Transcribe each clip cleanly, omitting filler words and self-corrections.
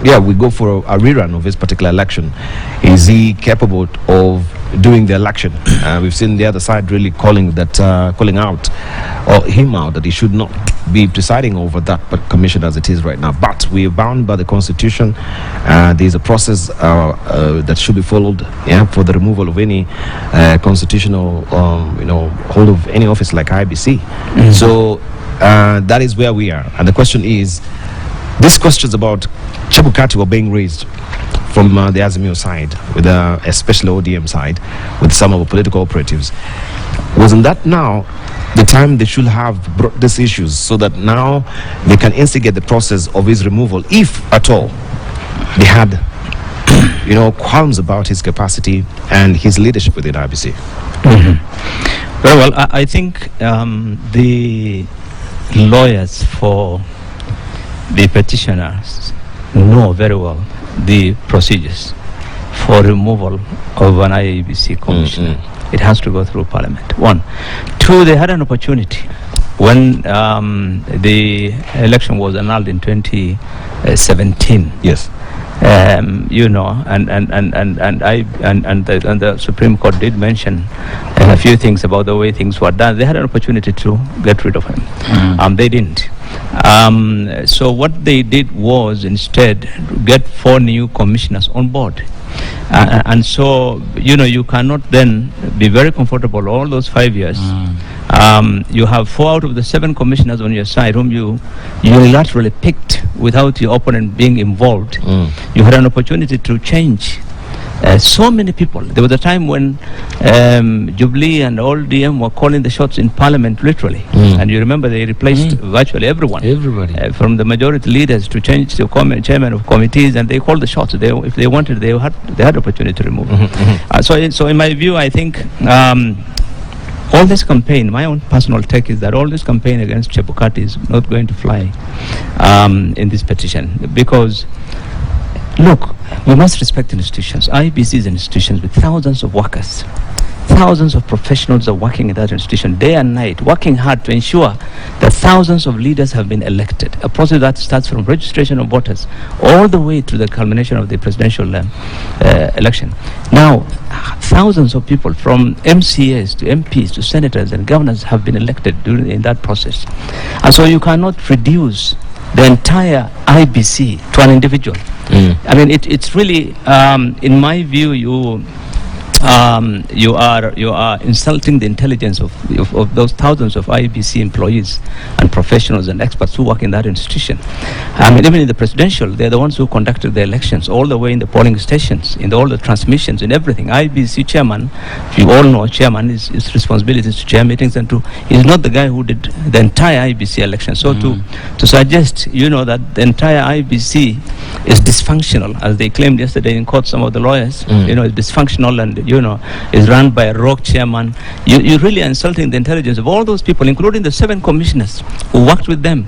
we go for a rerun of this particular election. Is he capable of doing the election? We've seen the other side really calling out him out that he should not be presiding over that commission as it is right now. But we are bound by the Constitution. There's a process that should be followed, for the removal of any constitutional, hold of any office like IBC. So that is where we are. And the question is, these questions about Chebukati were being raised from the Azimio side, with especially ODM side, with some of the political operatives. Wasn't that now the time they should have brought these issues so that now they can instigate the process of his removal, if at all they had, qualms about his capacity and his leadership within IBC? Very well, I think the lawyers for the petitioners know very well the procedures for removal of an IEBC commissioner. It has to go through Parliament. 1. 2, they had an opportunity when the election was annulled in 2017. Yes. And the Supreme Court did mention a few things about the way things were done. They had an opportunity to get rid of him. They didn't. So what they did was instead get 4 new commissioners on board. And so, you cannot then be very comfortable all those 5 years. You have 4 out of the 7 commissioners on your side whom you unilaterally picked without your opponent being involved. You had an opportunity to change so many people. There was a time when Jubilee and all DM were calling the shots in Parliament, literally. And you remember they replaced virtually everyone. Everybody. From the majority leaders to change the chairman of committees, and they called the shots. If they wanted, they had opportunity to remove. So in my view, I think all this campaign, my own personal take is that all this campaign against Chebukati is not going to fly in this petition, because look, we must respect institutions. IBC is institutions with thousands of workers. Thousands of professionals are working in that institution day and night, working hard to ensure that thousands of leaders have been elected. A process that starts from registration of voters all the way to the culmination of the presidential election. Now, thousands of people from MCAs to MPs to senators and governors have been elected in that process. And so you cannot reduce the entire IBC to an individual. I mean, it's really, in my view, you are insulting the intelligence of those thousands of IBC employees and professionals and experts who work in that institution. I mean, even in the presidential, they're the ones who conducted the elections all the way in the polling stations, in all the transmissions, in everything. IBC chairman, you all know, chairman is responsibility is to chair meetings and he's not the guy who did the entire IBC election. So to suggest, that the entire IBC is dysfunctional, as they claimed yesterday in court, some of the lawyers, is dysfunctional and is run by a rogue chairman. You're really insulting the intelligence of all those people, including the 7 commissioners who worked with them.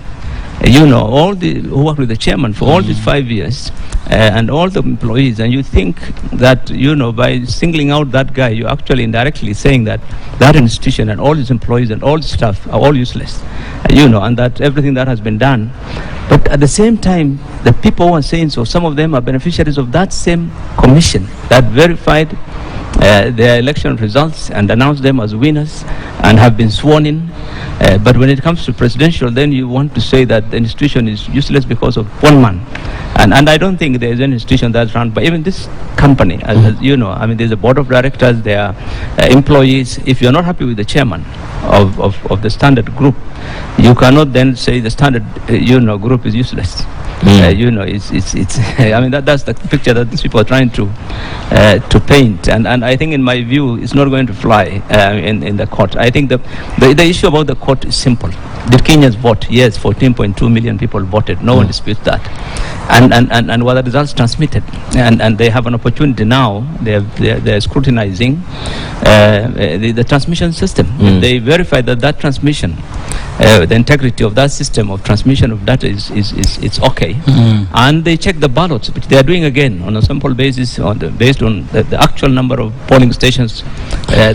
All who worked with the chairman for all these 5 years, and all the employees. And you think that, by singling out that guy, you're actually indirectly saying that that institution and all its employees and all its staff are all useless, and that everything that has been done. But at the same time, the people who are saying so, some of them are beneficiaries of that same commission that verified their election results and announced them as winners and have been sworn in. But when it comes to presidential, then you want to say that the institution is useless because of one man. And I don't think there is an institution that's run by even this company. As I mean, there's a board of directors, there are employees. If you're not happy with the chairman of the Standard Group, you cannot then say the Standard group is useless. It's I mean, that's the picture that these people are trying to paint, and I think, in my view, it's not going to fly in the court. I think the issue about the court is simple. Did Kenyans vote? Yes, 14.2 million people voted. No one disputes that. And were the results transmitted? And they have an opportunity now. They're scrutinizing the transmission system. They verified that transmission the integrity of that system of transmission of data is okay. And they check the ballots, which they are doing again on a sample basis, based on the actual number of polling stations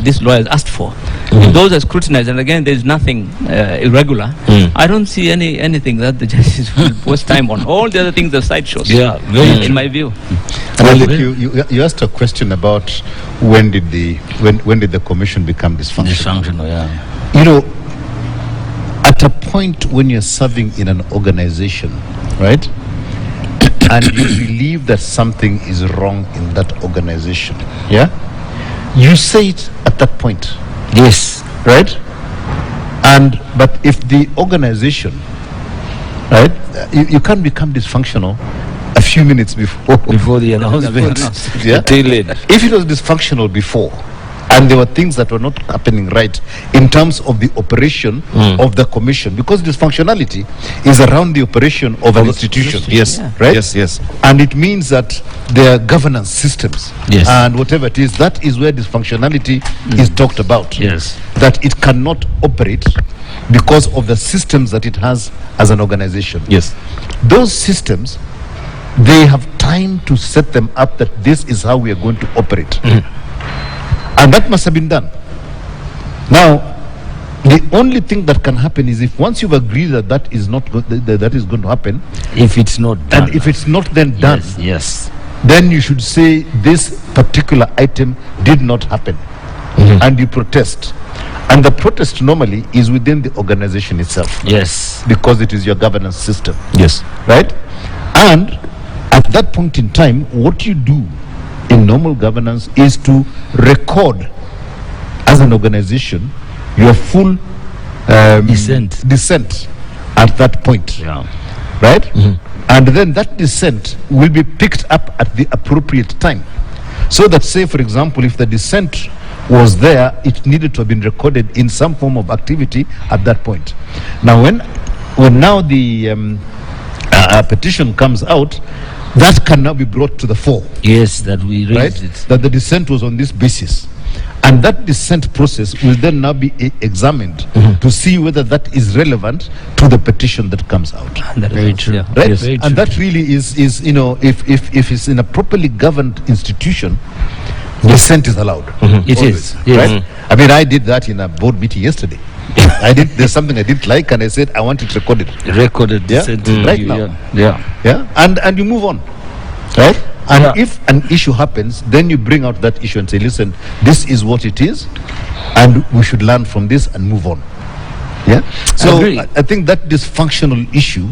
these lawyers asked for. If those are scrutinized, and again there is nothing irregular, I don't see anything that the judges will waste time on. All the other things are sideshows. Yeah, very in my view. Well, you asked a question about when did the commission become dysfunctional? dysfunctional, yeah. You know, at a point when you're serving in an organization, right, and you believe that something is wrong in that organization, yeah, you say it at that point, Yes. right? But if the organization, right, you can't become dysfunctional a few minutes before. Before the announcement. Yeah? The tail end. If it was dysfunctional before, and there were things that were not happening right in terms of the operation of the commission, because dysfunctionality is around the operation of an institution. Yes, right? yes. And it means that there are governance systems. Yes. And whatever it is, that is where dysfunctionality is talked about. Yes. That it cannot operate because of the systems that it has as an organization. Yes. Those systems, they have time to set them up that this is how we are going to operate. And that must have been done. Now, the only thing that can happen is if once you've agreed that that is not that is going to happen, If it's not done. and if it's not then done, Yes. then you should say this particular item did not happen, and you protest. And the protest normally is within the organization itself, Yes. because it is your governance system, Yes. right? And at that point in time, what you do in normal governance is to record as an organization your full dissent at that point, Yeah. right? And then that dissent will be picked up at the appropriate time. So that, say, for example, if the dissent was there, it needed to have been recorded in some form of activity at that point. Now, when now the petition comes out, that can now be brought to the fore, Yes, that we right? raised it. That the dissent was on this basis. And that dissent process will then now be examined to see whether that is relevant to the petition that comes out. Very true. Yeah. Right? Yes, very And true. that really is you know, if it's in a properly governed institution, dissent is allowed. It Always, is, yes. right? I mean, I did that in a board meeting yesterday. There's something I didn't like, and I said I want it recorded. Recorded Yeah. dissent. Right You- now. Yeah. Yeah, and you move on, right? And Yeah. if an issue happens, then you bring out that issue and say, listen, this is what it is, and we should learn from this and move on. Yeah. So agree. I think that dysfunctional issue,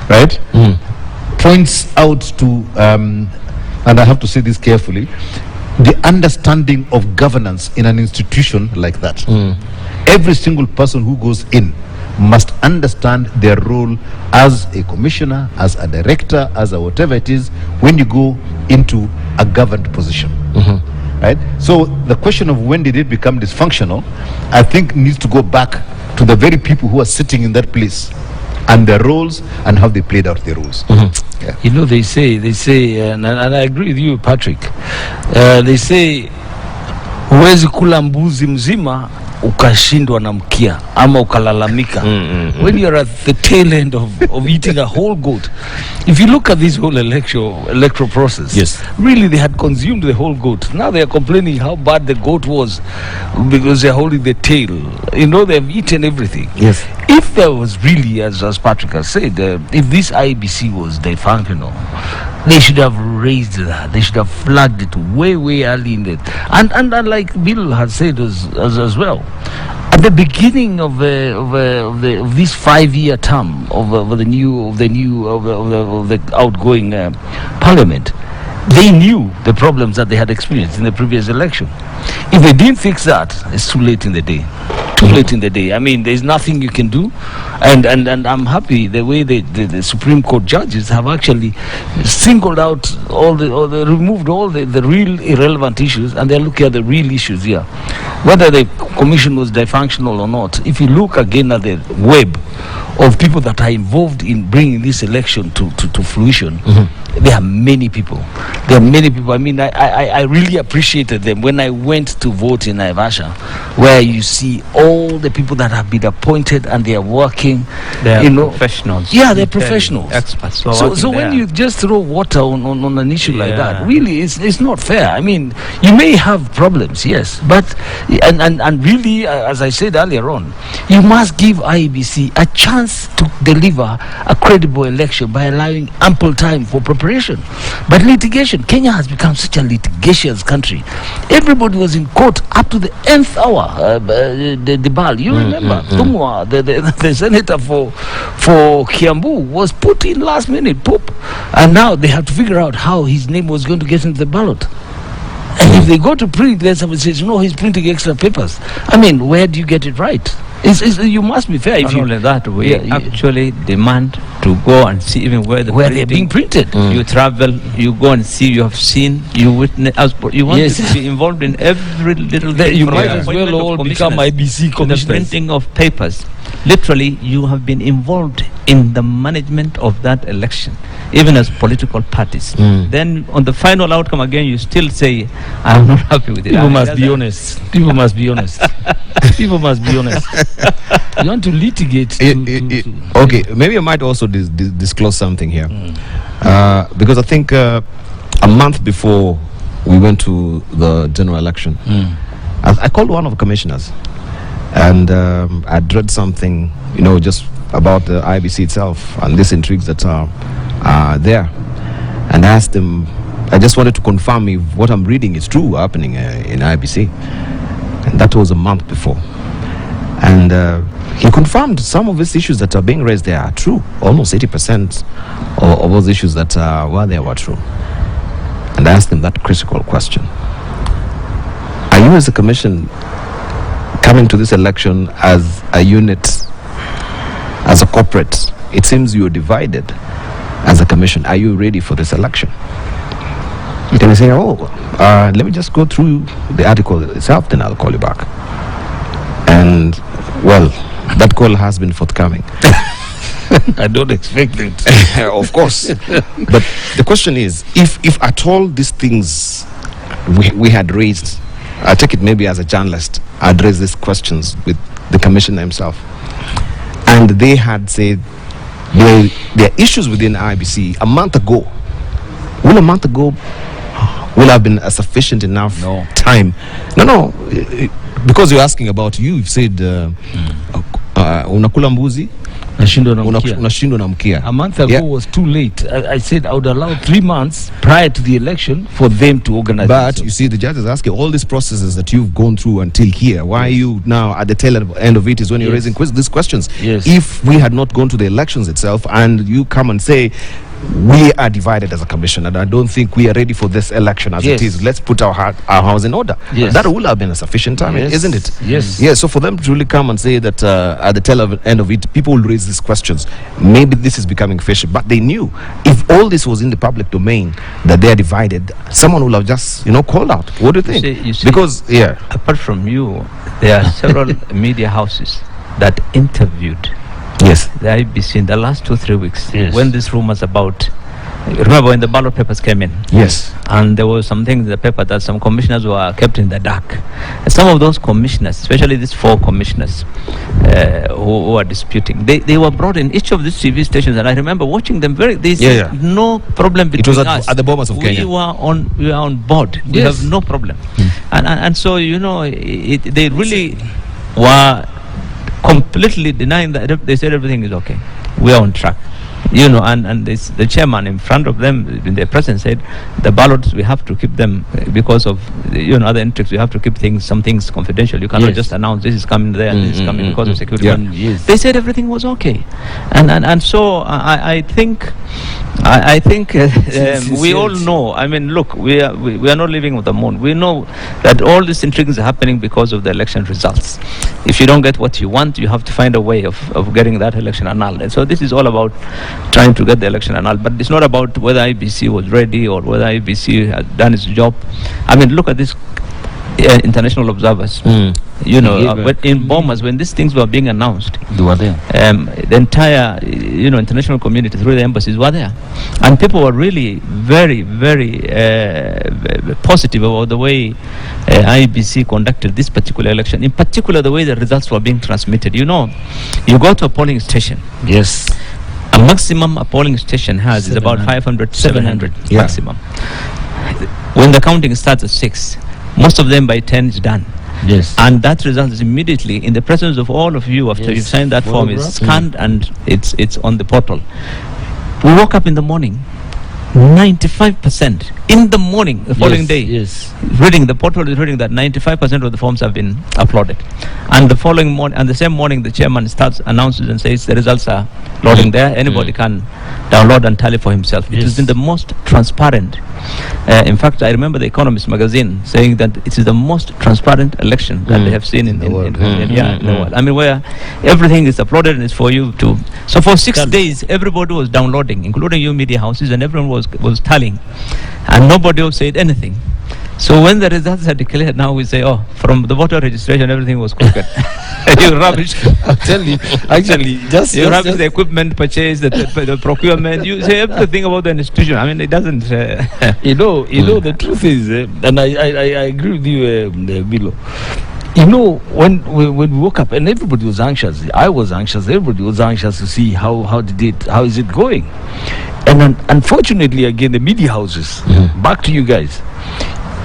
right, points out to, and I have to say this carefully, the understanding of governance in an institution like that. Every single person who goes in must understand their role as a commissioner, as a director, as a whatever it is, when you go into a governed position. Right? So the question of when did it become dysfunctional, I think needs to go back to the very people who are sitting in that place and their roles and how they played out their roles. Yeah. You know, they say, and I agree with you, Patrick. They say, huwezi kula mbuzi mzima ukashindwa na mkia ama ukalalamika. When you're at the tail end of eating a whole goat, if you look at this whole electoral process, Yes. really they had consumed the whole goat. Now they are complaining how bad the goat was because they're holding the tail. You know, they've eaten everything. Yes. If there was really, as Patrick has said, if this IBC was dysfunctional, they should have raised that. They should have flagged it way early in it. And like Bill has said as well, at the beginning of this 5-year term of the outgoing parliament, they knew the problems that they had experienced in the previous election. If they didn't fix that, it's too late in the day. Too late in the day. I mean, there's nothing you can do, and I'm happy the way the Supreme Court judges have actually singled out removed all the real irrelevant issues, and they're looking at the real issues here. Whether the commission was dysfunctional or not, if you look again at the web of people that are involved in bringing this election to fruition, there are many people. There are many people. I mean, I really appreciated them when I went to vote in Naivasha, where you see all the people that have been appointed and they are working. They are you know, professionals. Yeah, they're professionals. Experts. So when you just throw water on an issue like Yeah. that, really, it's not fair. I mean, you may have problems, yes, but and really, as I said earlier on, you must give IEBC a chance to deliver a credible election by allowing ample time for preparation. But litigation, Kenya has become such a litigious country. Everybody was in court up to the nth hour. The Debal, you remember, Tumwa, the senator for Kiambu was put in last minute, poop, and now they have to figure out how his name was going to get into the ballot. And if they go to print, then someone says, no, he's printing extra papers. I mean, where do you get it right? You must be fair. If Not you only that, we Yeah, actually demand to go and see even where they're being printed. You travel, you go and see, you have seen, you witness, you want Yes. to be involved in every little That thing. you from might the as appointment well of all become commissioners IBC to the commissioners. printing of papers. Literally, you have been involved in the management of that election, even as political parties. Then on the final outcome again, you still say, I'm not happy with it. People I mean, must be that's- honest. People must be honest. People must be honest. You want to litigate. Okay, maybe I might also disclose something here, because I think a month before we went to the general election, I called one of the commissioners, and I read something, just about the IBC itself and these intrigues that are there, and I asked him. I just wanted to confirm if what I'm reading is true happening in IBC, and that was a month before. And he confirmed some of these issues that are being raised there are true. Almost 80% of those issues that were there were true. And I asked him that critical question. Are you as a commission coming to this election as a unit, as a corporate? It seems you're divided as a commission. Are you ready for this election? Then he said, let me just go through the article itself, then I'll call you back. And, well, that call has been forthcoming. I don't expect it. Of course. But the question is, if at all these things we had raised, I take it maybe as a journalist, I'd raise these questions with the commissioner himself. And they had said there are issues within IBC a month ago. Will a month ago will have been a sufficient enough No. time? No, because you're asking about you've said unakula mbuzi Nashindwa na mkia. unashindwa na mkia. A month ago Yeah. was too late. I said I would allow 3 months prior to the election for them to organize. But themselves. you see, the judge is asking all these processes that you've gone through until here. Why are you now at the tail end of it is when you're Yes. raising these questions? Yes. If we had not gone to the elections itself and you come and say, we are divided as a commission and I don't think we are ready for this election as Yes. it is. Let's put our house in order. Yes. That would have been a sufficient time, Yes. isn't it? Yes. Yeah, so for them to really come and say that at the tail end of it, people will raise these questions. Maybe this is becoming fishy, but they knew if all this was in the public domain that they are divided, someone will have just, called out. What do you think? You see, Because, yeah. apart from you, there are several media houses that interviewed Yes. the IBC in the last 2-3 weeks Yes. when these rumors about, remember when the ballot papers came in, Yes. and there was something in the paper that some commissioners were kept in the dark. And some of those commissioners, especially these 4 commissioners who are disputing, they were brought in each of these TV stations, and I remember watching them they said no problem between was us. at the Bomas of Kenya. We were on board. We Yes. have no problem. And so they really were completely denying that. They said everything is okay. We are on track. And the chairman in front of them in their presence said the ballots we have to keep them because of other intrigues. We have to keep some things confidential. You cannot Yes. just announce this is coming there and this is coming because of security. Yeah. But Yes. they said everything was okay, and so I think we all know. I mean, look, we are not living with the moon. We know that all these intrigues are happening because of the election results. If you don't get what you want, you have to find a way of getting that election annulled. And so this is all about trying to get the election annulled. But it's not about whether IBC was ready or whether IBC has done its job. I mean, look at these international observers. you know, Yeah, but- in Bomas, when these things were being announced, They were there. the entire, you know, international community through the embassies were there, and people were really very, very positive about the way IEBC conducted this particular election. In particular, the way the results were being transmitted. You know, you go to a polling station. Yes. A maximum a polling station has is about 500, 700 Yeah. maximum. When the counting starts at 6, most of them by 10 is done. Yes. And that result is immediately in the presence of all of you after Yes. you've signed that form is Photograph. scanned and it's on the portal. We woke up in the morning, 95% in the morning, the following Yes, day. Yes. Reading the portal is reading that 95% of the forms have been uploaded, and the following morning and the same morning the chairman starts announces and says the results are loading there. Anybody can download and tally for himself. It has Yes. been the most transparent. In fact, I remember the Economist magazine saying that it is the most transparent election that they have seen in the world. In the world. I mean, where everything is uploaded and it's for you to. So for 6 days, everybody was downloading, including you media houses, and everyone was tallying, and nobody else said anything. So when the results are declared, now we say, oh, from the voter registration, everything was crooked. You rubbish. I'll tell you. Actually, You rubbish the equipment purchase, the procurement. You say everything about the institution. I mean, it doesn't. You know, the truth is, and I agree with you, Bilo. You know, when we woke up and everybody was anxious, I was anxious, everybody was anxious to see how is it going, and then, unfortunately, again, the media houses. Back to you guys.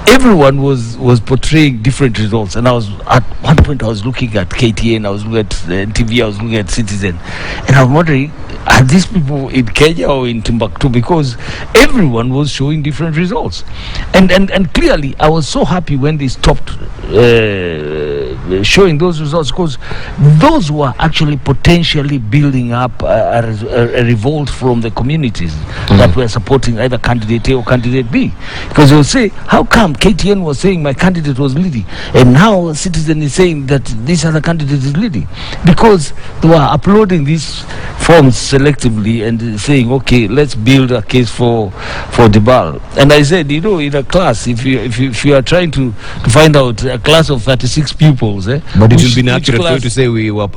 Everyone was portraying different results, and I was at one point I was looking at KTN, I was looking at TV, I was looking at Citizen, and I'm wondering, are these people in Kenya or in Timbuktu? Because everyone was showing different results, and clearly I was so happy when they stopped showing those results, because those were actually potentially building up a revolt from the communities that were supporting either candidate A or candidate B, because they'll say, how come KTN was saying my candidate was leading, and now Citizen is saying that this other candidate is leading? Because they were uploading these forms selectively and saying, okay, let's build a case for Debal. And I said, you know, in a class, if you are trying to find out a class of 36 pupils, But it will be inaccurate for you to say we were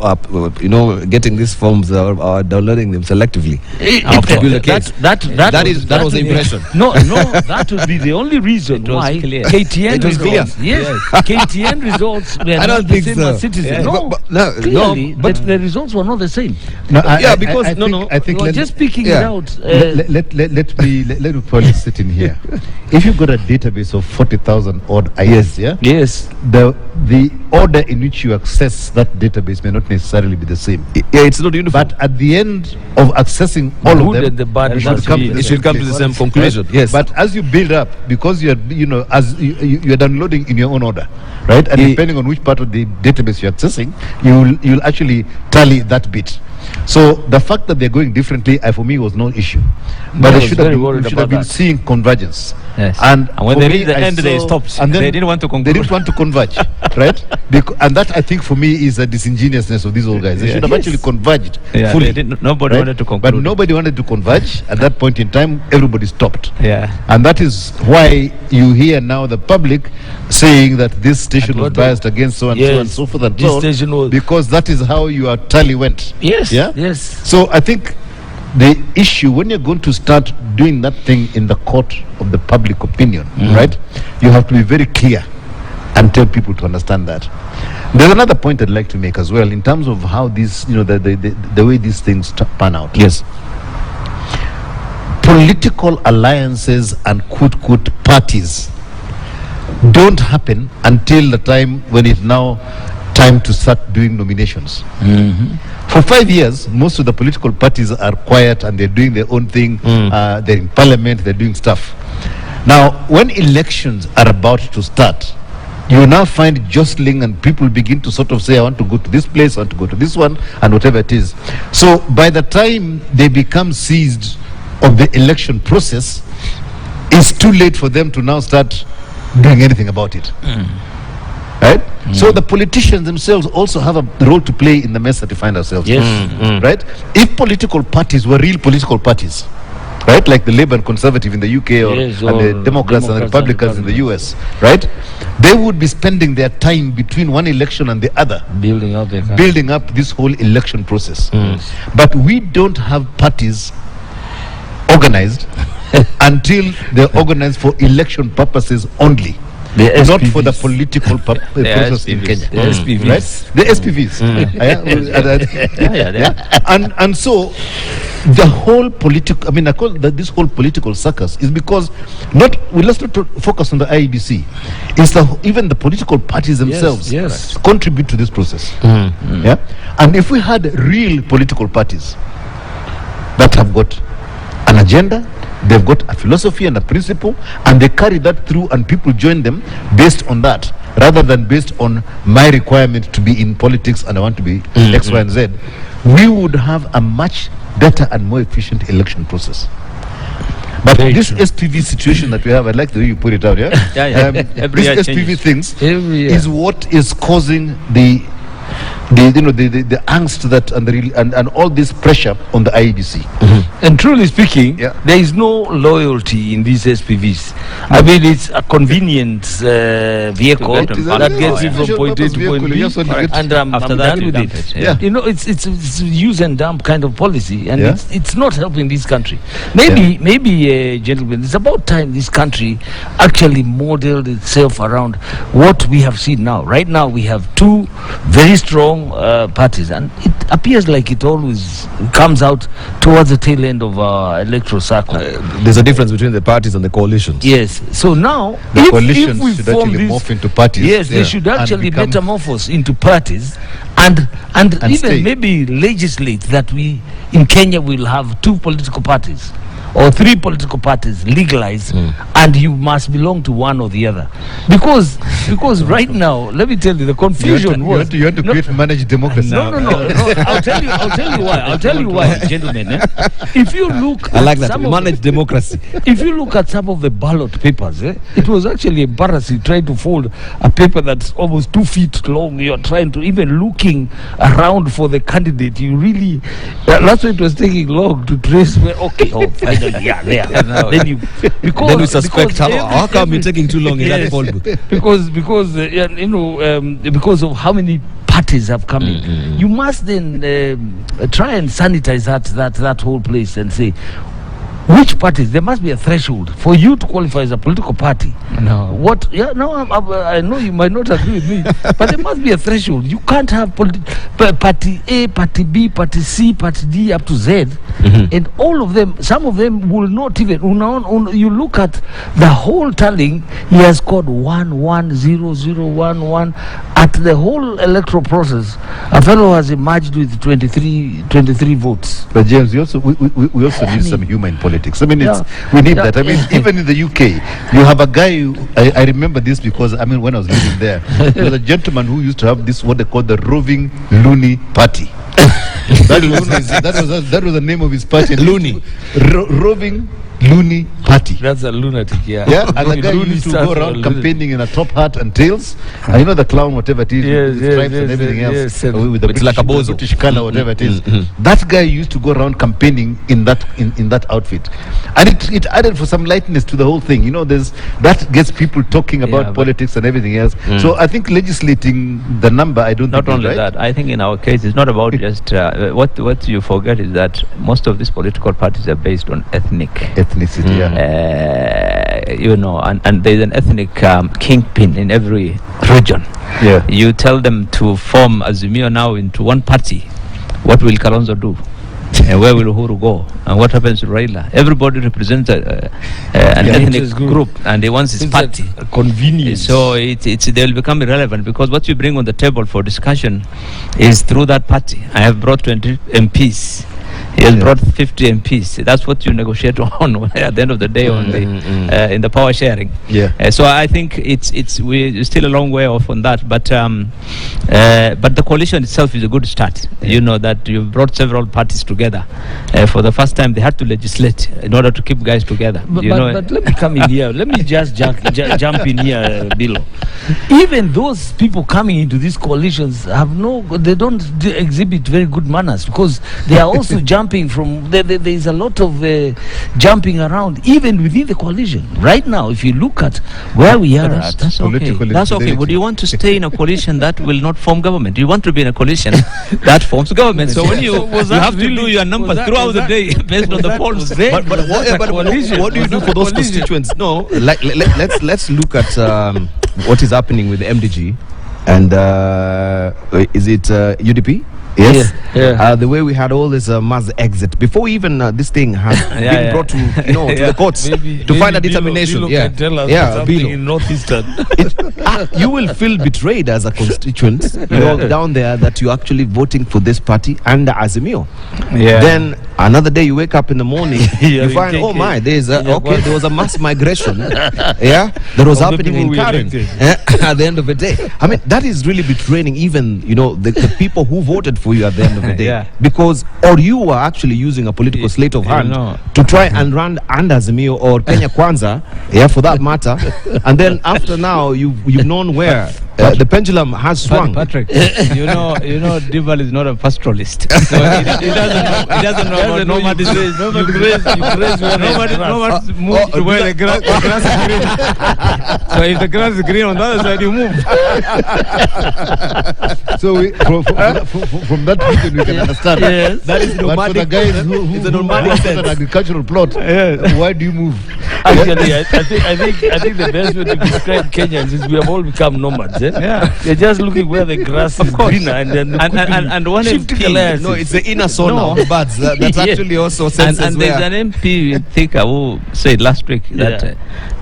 you know, getting these forms or downloading them selectively. That was the impression. No, that would be the only reason why clear. KTN It was clear. results. Yes, KTN results were I not don't the think same so. as Citizen. Yeah, No, no, clearly, but the results were not the same. No, Yeah, because- I think We were let- just picking yeah. it out. let me probably sit in here. If you've got a database of 40,000 odd IDs, yeah, Yes. the order in which you access that database may not necessarily be the same. yeah, it's not uniform. But at the end of accessing all Good of them, and the bad it must should come be to the the it should come to the same conclusion. Right? Yes. But as you build up, because you're, you know, as you're downloading in your own order, right? And Ye- depending on which part of the database you're accessing, you'll actually tally that bit. So the fact that they're going differently, for me, was no issue. But I they was should very have, worried we should about have been that. seeing convergence. Yes. And when for they me, reached the I end, they saw- stopped. and then They didn't want to They conclude. didn't want to converge, right? And that, I think, for me, is a disingenuousness of these old guys. They Yeah. should have Yes. actually converged Yeah, fully. they didn't- nobody wanted to But conclude. nobody wanted to converge. At that point in time, everybody stopped. Yeah. And that is why you hear now the public saying that this station was what- biased against so and so and Yes, so forth and this so on, station was- because that is how your tally went. Yes. Yeah? Yes. So I think the issue, when you're going to start doing that thing in the court of the public opinion, right, you have to be very clear and tell people to understand that. There's another point I'd like to make as well in terms of how these, you know, the way these things pan out. Yes. Political alliances and quote parties don't happen until the time when it's now time to start doing nominations. For 5 years, most of the political parties are quiet and they're doing their own thing. They're in parliament, they're doing stuff. Now, when elections are about to start, you now find jostling and people begin to sort of say, I want to go to this place, I want to go to this one, and whatever it is. So by the time they become seized of the election process, it's too late for them to now start doing anything about it. Right? So the politicians themselves also have a role to play in the mess that we find ourselves in. Yes. Right? If political parties were real political parties, right? Like the Labour and Conservative in the UK, or, Yes, and or the Democrats and the Republicans in the US, right? They would be spending their time between one election and the other, building up the country. building up this whole election process. But we don't have parties organized until they're organized for election purposes only. The Not for the SPVs. political process in SPVs. Kenya. The SPVs. Right? The SPVs. And so the whole political, I mean, I call that this whole political circus is because let's not focus on the IEBC. It's even the political parties themselves yes. contribute to this process. Yeah. And if we had real political parties that have got an agenda, they've got a philosophy and a principle, and they carry that through, and people join them based on that, rather than based on my requirement to be in politics and I want to be X, Y, and Z, we would have a much better and more efficient election process. But this SPV situation that we have, I like the way you put it out, yeah? Every year This SPV changes. things Every year. is what is causing the angst that and all this pressure on the IEBC. And truly speaking, Yeah. there is no loyalty in these SPVs. I mean, it's a convenience vehicle get them that funded. gets you from point A to point B, and After I'm that, done you with dump it. it, yeah. You know, it's use and dump kind of policy, and Yeah. it's not helping this country. Maybe, gentlemen, it's about time this country actually modeled itself around what we have seen now. Right now, we have two very strong parties, and it appears like it always comes out towards the tail end of our electoral cycle. There's a difference between the parties and the coalitions. Yes. So now, The if coalitions we should form actually this, morph into parties. yes, they Yeah. should And actually become- metamorphose into parties, and even stay. maybe legislate that we in Kenya will have two political parties or three political parties legalized, and you must belong to one or the other, because right now, let me tell you, the confusion was You want to create managed democracy. no. I'll tell you why, gentlemen. If you look, I like at that. some of Managed democracy. if you look at some of the ballot papers, it was actually embarrassing trying to fold a paper that's almost 2 feet long. You're trying to, even looking around for the candidate, you really, that's why it was taking long to trace where, okay, oh, finally, yeah, there. Then you, because, Then we suspect because how come every- you're taking too long in that Yes. poll booth? because because of how many parties have come in, you must then try and sanitize that whole place and say which parties. There must be a threshold for you to qualify as a political party. No. What? Yeah, no, I know you might not agree with me, but there must be a threshold. You can't have party A, party B, party C, party D up to Z, and all of them. Some of them will not even. You look at the whole tallying. He has scored 1-1-0-0-1-1 at the whole electoral process. A fellow has emerged with 23 votes. But James, we also need some humor in politics. I mean, we need that. I mean, even in the UK, you have a guy. I remember this because I mean, when I was living there, there was a gentleman who used to have this what they call the Roving Loony Party. that was the name of his party. Loony. Roving Loony Party. That's a lunatic. Yeah. Yeah, and the guy used to go around campaigning in a top hat and tails. And you know the clown, whatever it is, Yes, with yes, stripes yes, and everything yes, else, yes. with the It's like a bozo. British color, whatever it is. That guy used to go around campaigning in that outfit, and it added for some lightness to the whole thing. You know, that gets people talking about but- politics and everything else. So I think legislating the number, I don't Not think only is right. that, I think in our case, it's not about just what you forget is that most of these political parties are based on ethnic. Ethnicity, yeah. And there's an ethnic kingpin in every region. Yeah. You tell them to form Azimio now into one party. What will Kalonzo do? And where will Uhuru go? And what happens to Raila? Everybody represents an ethnic interest group. group, and they want his It's party. a convenience. So they'll become irrelevant because what you bring on the table for discussion is through that party. I have brought 20 MPs. He has brought 50 MPs. That's what you negotiate on at the end of the day on the in the power sharing. Yeah. So I think we're still a long way off on that, but the coalition itself is a good start. You know that you've brought several parties together. For the first time, they had to legislate in order to keep guys together. But you know, let me come in here. Let me just jump in here, Bilo. even those people coming into these coalitions they don't exhibit very good manners, because they are also jumping from, there is a lot of jumping around, even within the coalition. Right now, if you look at where we are at, That's okay. Political That's okay. instability. Would you want to stay in a coalition that will not form government? You want to be in a coalition that forms government. So when you was you that have to really- do your numbers was that- throughout was the that- day based on the polls. But what do you do for those constituents? No, let's look at what is happening with the MDG and is it UDP? Yes. Yeah. The way we had all this mass exit before even this thing had been brought to to the courts to find a determination. Can tell us yeah, something Bilo. in Northeastern. You will feel betrayed as a constituent, down there, that you're actually voting for this party under Azimio. Yeah. Then another day you wake up in the morning, you in find, oh KK. my, there's Yeah, okay, what? there was a mass migration, that was Of the happening people in we Karen elected. at the end of the day. I mean, that is really betraying even the people who voted for you at the end of the day, Yeah. because or you were actually using a political slate of hand to try and run under Azimio or Kenya Kwanza, for that matter, and then after now you've known where the pendulum has swung. Patrick, you know, Dival is not a pastoralist. So he doesn't know about nomadism. You graze where there's grass. Nobody moves to where the grass is green. So if the grass is green on the other side, you move. So from that region we can understand. Yes. That is But for the nomadic. guys who It's a who nomadic work on sense. an agricultural plot, why do you move? Actually, I think the best way to describe Kenyans is we have all become nomads. Yeah. They're just looking where the grass is greener, and then And one shifting MP, alliances. No, it's the inner sauna No. of the birds. That's Yeah. actually also and senses there's where. an MP in Thika who said last week that Yeah.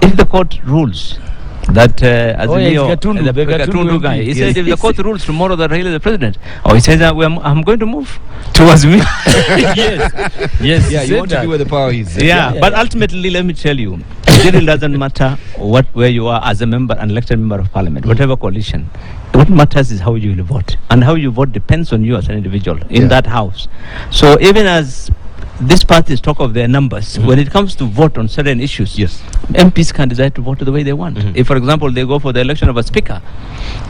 if the court rules that Azimio, it's Gatundu, the the Gatundu Gatundu guy, MP. he Yes. said if the court rules tomorrow that Raila is the president, he says I'm going to move to Azimio. yes, Yeah, you said want to that. be where the power is. Yeah, but ultimately, let me tell you, it really doesn't matter where you are as a member, an elected member of parliament, whatever coalition. What matters is how you will vote, and how you vote depends on you as an individual in that house. So even as these parties talk of their numbers, when it comes to vote on certain issues, Yes. MPs can decide to vote the way they want. If, for example, they go for the election of a speaker,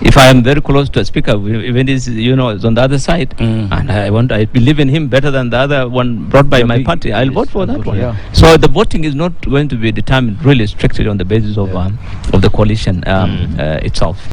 if I am very close to a speaker, even is is on the other side, and I believe in him better than the other one brought by my party, I'll vote for that one. Yeah. So the voting is not going to be determined really strictly on the basis of the coalition itself.